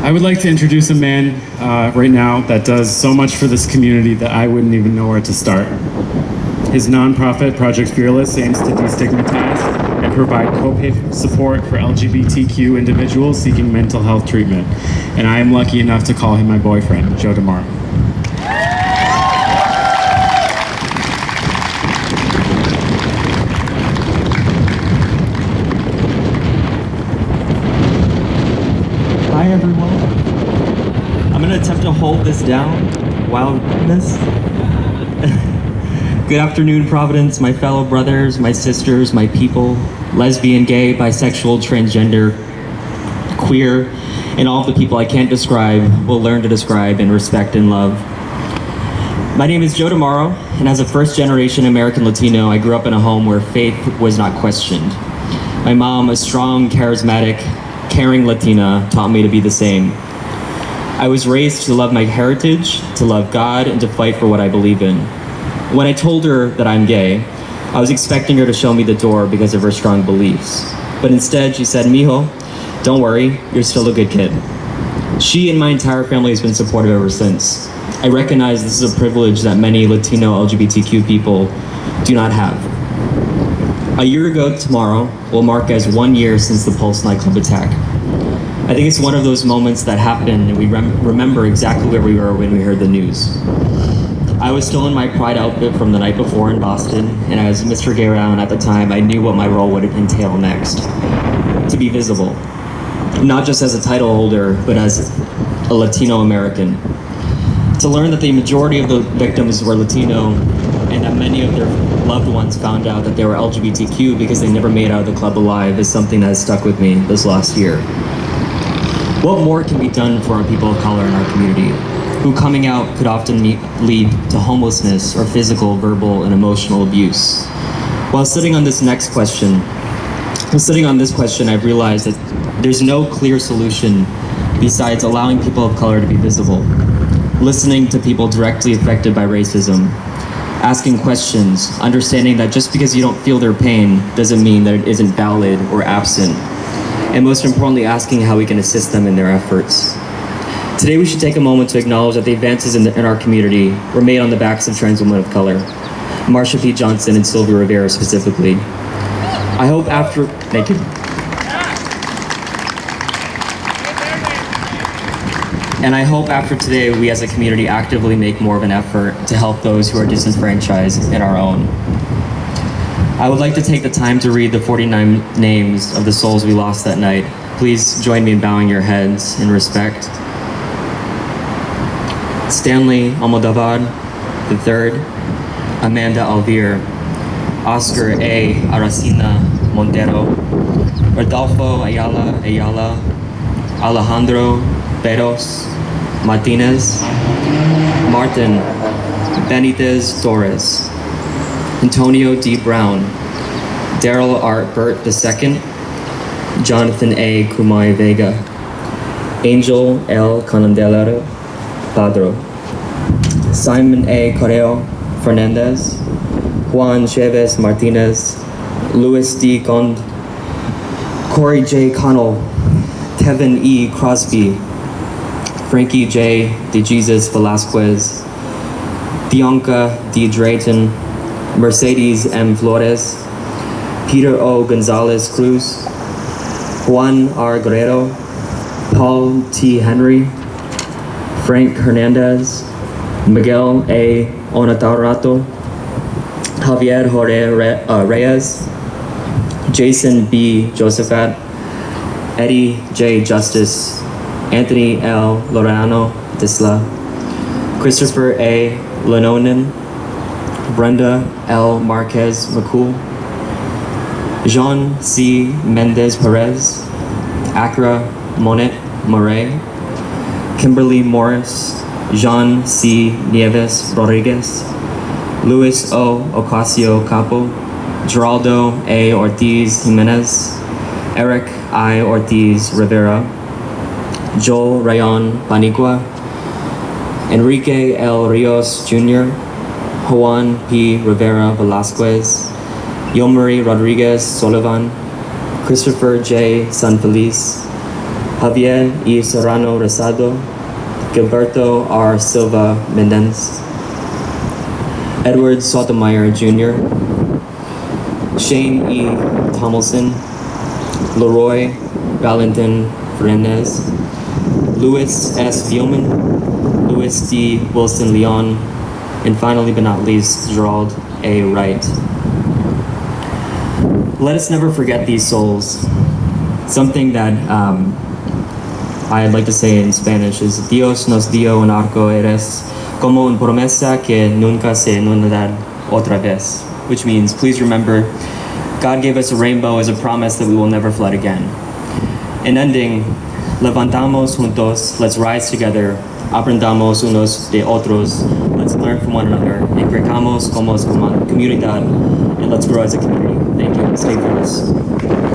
I would like to introduce a man right now that does so much for this community that I wouldn't even know where to start. His nonprofit, Project Fearless, aims to destigmatize and provide co-pay support for LGBTQ individuals seeking mental health treatment. And I am lucky enough to call him my boyfriend, Joe DeMaro. Hi everyone. I'm gonna attempt to hold this down. Wildness. Good afternoon, Providence, my fellow brothers, my sisters, my people, lesbian, gay, bisexual, transgender, queer, and all of the people I can't describe will learn to describe and respect and love. My name is Joe DeMaro, and as a first-generation American Latino, I grew up in a home where faith was not questioned. My mom, a strong, charismatic, caring Latina, taught me to be the same. I was raised to love my heritage, to love God, and to fight for what I believe in. When I told her that I'm gay, I was expecting her to show me the door because of her strong beliefs. But instead, she said, "Mijo, don't worry, you're still a good kid." She and my entire family has been supportive ever since. I recognize this is a privilege that many Latino LGBTQ people do not have. A year ago tomorrow will mark as 1 year since the Pulse nightclub attack. I think it's one of those moments that happened and we remember exactly where we were when we heard the news. I was still in my pride outfit from the night before in Boston, and as Mr. Gay Round at the time, I knew what my role would entail next. To be visible. Not just as a title holder, but as a Latino American. To learn that the majority of the victims were Latino, and that many of their loved ones found out that they were LGBTQ because they never made it out of the club alive is something that has stuck with me this last year. What more can be done for our people of color in our community, who coming out could often lead to homelessness or physical, verbal, and emotional abuse? While sitting on this question, I've realized that there's no clear solution besides allowing people of color to be visible, listening to people directly affected by racism, asking questions, understanding that just because you don't feel their pain doesn't mean that it isn't valid or absent, and most importantly, asking how we can assist them in their efforts. Today we should take a moment to acknowledge that the advances in our community were made on the backs of trans women of color, Marsha P. Johnson and Sylvia Rivera specifically. I hope after, thank you. And I hope after today, we as a community actively make more of an effort to help those who are disenfranchised in our own. I would like to take the time to read the 49 names of the souls we lost that night. Please join me in bowing your heads in respect. Stanley Almodovar III, Amanda Alvear, Oscar A. Aracena Montero, Rodolfo Ayala, Alejandro Beros Martinez, Martin Benitez Torres, Antonio D. Brown, Daryl R. Burt II, Jonathan A. Kumai Vega, Angel L. Canandelero Padro, Simon A. Correo Fernandez, Juan Chavez Martinez, Louis D. Gond, Corey J. Connell, Kevin E. Crosby, Frankie J. DeJesus Velasquez, Bianca D. Drayton, Mercedes M. Flores, Peter O. Gonzalez Cruz, Juan R. Guerrero, Paul T. Henry, Frank Hernandez, Miguel A. Onatarato, Javier Jorge Reyes, Jason B. Josephat, Eddie J. Justice, Anthony L. Lorano Disla, Christopher A. Lenonen, Brenda L. Marquez McCool, Jean C. Mendez Perez, Acra Monet Moray, Kimberly Morris, Jean C. Nieves Rodriguez, Luis O. Ocasio Campo, Geraldo A. Ortiz Jimenez, Eric I. Ortiz Rivera, Joel Rayon Panicua, Enrique L. Rios Jr., Juan P. Rivera Velasquez, Yomari Rodriguez Sullivan, Christopher J. Sanfeliz, Javier E. Serrano Rosado, Gilberto R. Silva Mendez, Edward Sotomayor Jr., Shane E. Tomlinson, Leroy Valentin Fernandez, Louis S. Vielman, Louis D. Wilson Leon, and finally but not least, Gerald A. Wright. Let us never forget these souls. Something that I'd like to say in Spanish is Dios nos dio un arco iris como una promesa que nunca se inundará otra vez, which means please remember God gave us a rainbow as a promise that we will never flood again. In ending, levantamos juntos, let's rise together, aprendamos unos de otros, let's learn from one another, and crezcamos como comunidad, and let's grow as a community. Thank you, and stay fearless.